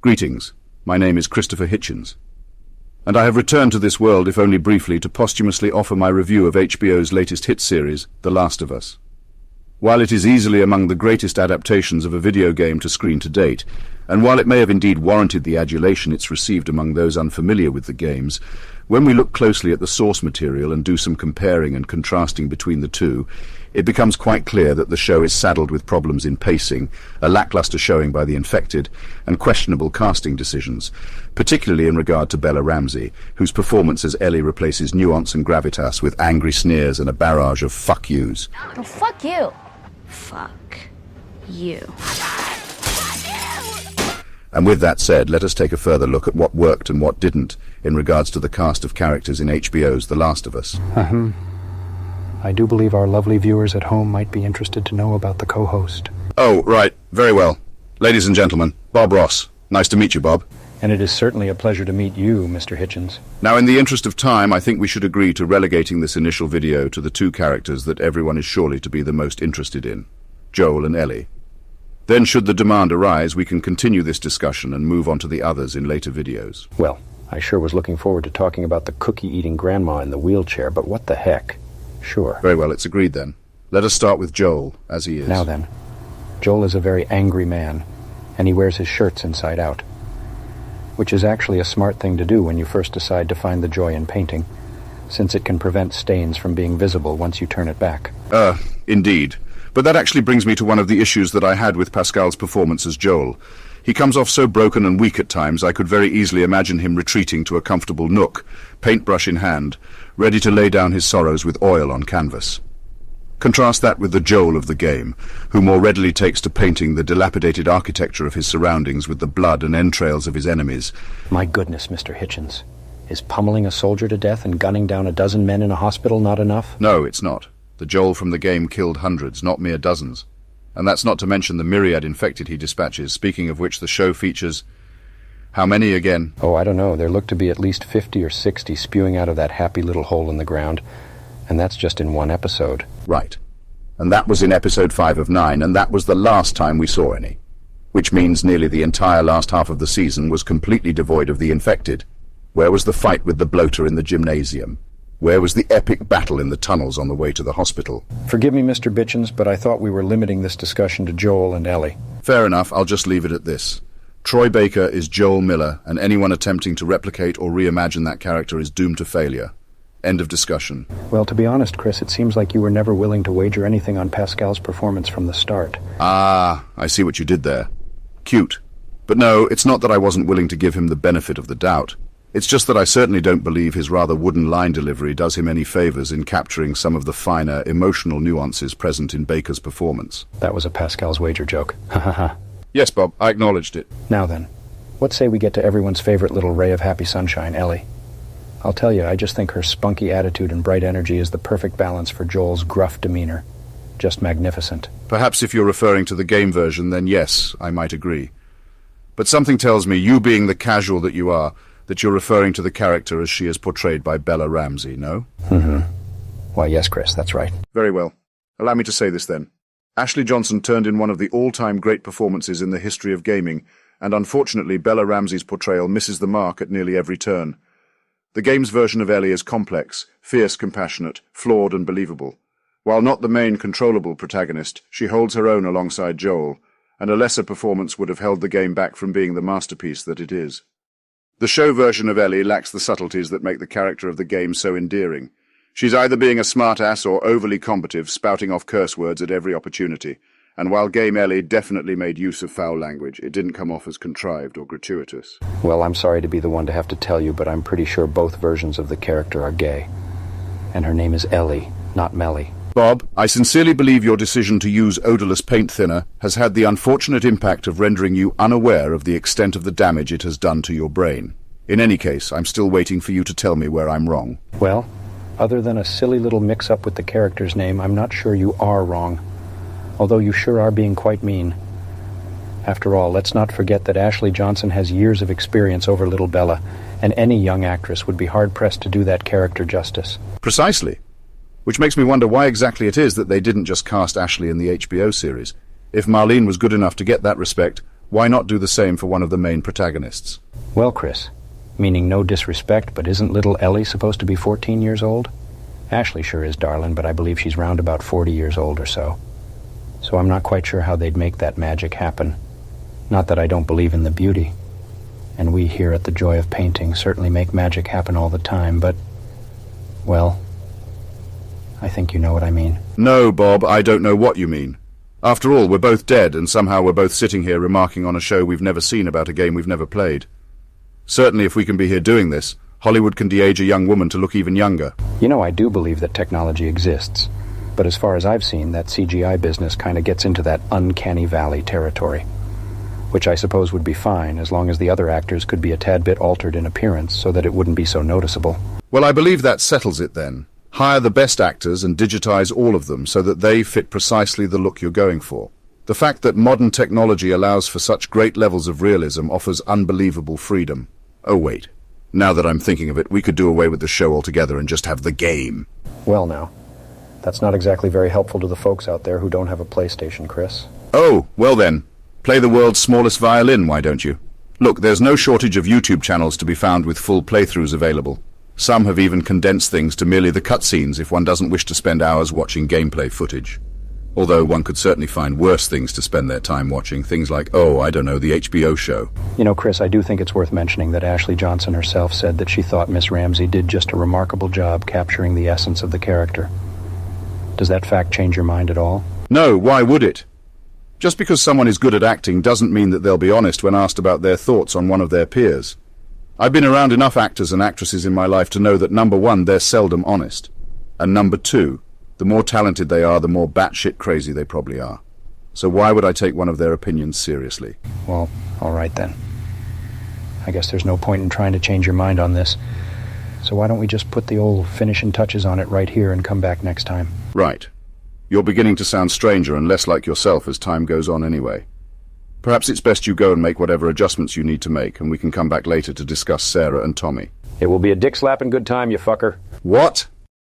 Greetings, my name is Christopher Hitchens, and I have returned to this world, if only briefly, to posthumously offer my review of HBO's latest hit series, The Last of Us. While it is easily among the greatest adaptations of a video game to screen to date, and while it may have indeed warranted the adulation it's received among those unfamiliar with the games, when we look closely at the source material and do some comparing and contrasting between the two, it becomes quite clear that the show is saddled with problems in pacing, a lackluster showing by the infected, and questionable casting decisions, particularly in regard to Bella Ramsey, whose performance as Ellie replaces nuance and gravitas with angry sneers and a barrage of fuck yous. Oh, fuck you. Fuck you. And with that said, let us take a further look at what worked and what didn't in regards to the cast of characters in HBO's The Last of Us. I do believe our lovely viewers at home might be interested to know about the co-host. Oh, right. Very well. Ladies and gentlemen, Bob Ross. Nice to meet you, Bob. And it is certainly a pleasure to meet you, Mr. Hitchens. Now, in the interest of time, I think we should agree to relegating this initial video to the two characters that everyone is surely to be the most interested in, Joel and Ellie. Then, should the demand arise, we can continue this discussion and move on to the others in later videos. Well, I sure was looking forward to talking about the cookie-eating grandma in the wheelchair, but what the heck? Sure. Very well, it's agreed then. Let us start with Joel, as he is. Now then, Joel is a very angry man, and he wears his shirts inside out, which is actually a smart thing to do when you first decide to find the joy in painting, since it can prevent stains from being visible once you turn it back. Indeed. But that actually brings me to one of the issues that I had with Pascal's performance as Joel. He comes off so broken and weak at times, I could very easily imagine him retreating to a comfortable nook, paintbrush in hand, ready to lay down his sorrows with oil on canvas. Contrast that with the Joel of the game, who more readily takes to painting the dilapidated architecture of his surroundings with the blood and entrails of his enemies. My goodness, Mr. Hitchens. Is pummeling a soldier to death and gunning down a dozen men in a hospital not enough? No, it's not. The Joel from the game killed hundreds, not mere dozens. And that's not to mention the myriad infected he dispatches, speaking of which the show features... how many again? Oh, I don't know. There look to be at least 50 or 60 spewing out of that happy little hole in the ground, and that's just in one episode. Right. And that was in episode 5 of 9, and that was the last time we saw any. Which means nearly the entire last half of the season was completely devoid of the infected. Where was the fight with the bloater in the gymnasium? Where was the epic battle in the tunnels on the way to the hospital? Forgive me, Mr. Bitchens, but I thought we were limiting this discussion to Joel and Ellie. Fair enough, I'll just leave it at this. Troy Baker is Joel Miller, and anyone attempting to replicate or reimagine that character is doomed to failure. End of discussion. Well, to be honest, Chris, it seems like you were never willing to wager anything on Pascal's performance from the start. Ah, I see what you did there. Cute. But no, it's not that I wasn't willing to give him the benefit of the doubt. It's just that I certainly don't believe his rather wooden line delivery does him any favors in capturing some of the finer, emotional nuances present in Baker's performance. That was a Pascal's wager joke. Ha ha ha. Yes, Bob, I acknowledged it. Now then, what say we get to everyone's favorite little ray of happy sunshine, Ellie? I'll tell you, I just think her spunky attitude and bright energy is the perfect balance for Joel's gruff demeanor. Just magnificent. Perhaps if you're referring to the game version, then yes, I might agree. But something tells me, you being the casual that you are, that you're referring to the character as she is portrayed by Bella Ramsey, no? Why, yes, Chris, that's right. Very well. Allow me to say this then. Ashley Johnson turned in one of the all-time great performances in the history of gaming, and unfortunately Bella Ramsey's portrayal misses the mark at nearly every turn. The game's version of Ellie is complex, fierce, compassionate, flawed and believable. While not the main controllable protagonist, she holds her own alongside Joel, and a lesser performance would have held the game back from being the masterpiece that it is. The show version of Ellie lacks the subtleties that make the character of the game so endearing. She's either being a smart-ass or overly combative, spouting off curse words at every opportunity, and while Game Ellie definitely made use of foul language, it didn't come off as contrived or gratuitous. Well, I'm sorry to be the one to have to tell you, but I'm pretty sure both versions of the character are gay. And her name is Ellie, not Mellie. Bob, I sincerely believe your decision to use odorless paint thinner has had the unfortunate impact of rendering you unaware of the extent of the damage it has done to your brain. In any case, I'm still waiting for you to tell me where I'm wrong. Well, other than a silly little mix-up with the character's name, I'm not sure you are wrong. Although you sure are being quite mean. After all, let's not forget that Ashley Johnson has years of experience over little Bella, and any young actress would be hard-pressed to do that character justice. Precisely. Which makes me wonder why exactly it is that they didn't just cast Ashley in the HBO series. If Marlene was good enough to get that respect, Why not do the same for one of the main protagonists? Well, Chris, meaning no disrespect, but isn't little Ellie supposed to be 14 years old? Ashley sure is, darling, but I believe she's round about 40 years old or so. So I'm not quite sure how they'd make that magic happen. Not that I don't believe in the beauty. And we here at the Joy of Painting certainly make magic happen all the time, but, well, I think you know what I mean. No, Bob, I don't know what you mean. After all, we're both dead, and somehow we're both sitting here remarking on a show we've never seen about a game we've never played. Certainly if we can be here doing this, Hollywood can de-age a young woman to look even younger. You know, I do believe that technology exists. But as far as I've seen, that CGI business kind of gets into that uncanny valley territory. Which I suppose would be fine, as long as the other actors could be a tad bit altered in appearance so that it wouldn't be so noticeable. Well, I believe that settles it then. Hire the best actors and digitize all of them so that they fit precisely the look you're going for. The fact that modern technology allows for such great levels of realism offers unbelievable freedom. Oh, wait. Now that I'm thinking of it, we could do away with the show altogether and just have the game. Well, now, that's not exactly very helpful to the folks out there who don't have a PlayStation, Chris. Oh, well then. Play the world's smallest violin, why don't you? Look, there's no shortage of YouTube channels to be found with full playthroughs available. Some have even condensed things to merely the cutscenes if one doesn't wish to spend hours watching gameplay footage. Although one could certainly find worse things to spend their time watching, things like, oh, I don't know, the HBO show. You know, Chris, I do think it's worth mentioning that Ashley Johnson herself said that she thought Miss Ramsey did just a remarkable job capturing the essence of the character. Does that fact change your mind at all? No, why would it? Just because someone is good at acting doesn't mean that they'll be honest when asked about their thoughts on one of their peers. I've been around enough actors and actresses in my life to know that number one, they're seldom honest. And number two, the more talented they are, the more batshit crazy they probably are. So why would I take one of their opinions seriously? Well, all right then. I guess there's no point in trying to change your mind on this. So why don't we just put the old finishing touches on it right here and come back next time? Right. You're beginning to sound stranger and less like yourself as time goes on anyway. Perhaps it's best you go and make whatever adjustments you need to make, and we can come back later to discuss Sarah and Tommy. It will be a dick-slapping good time, you fucker. What?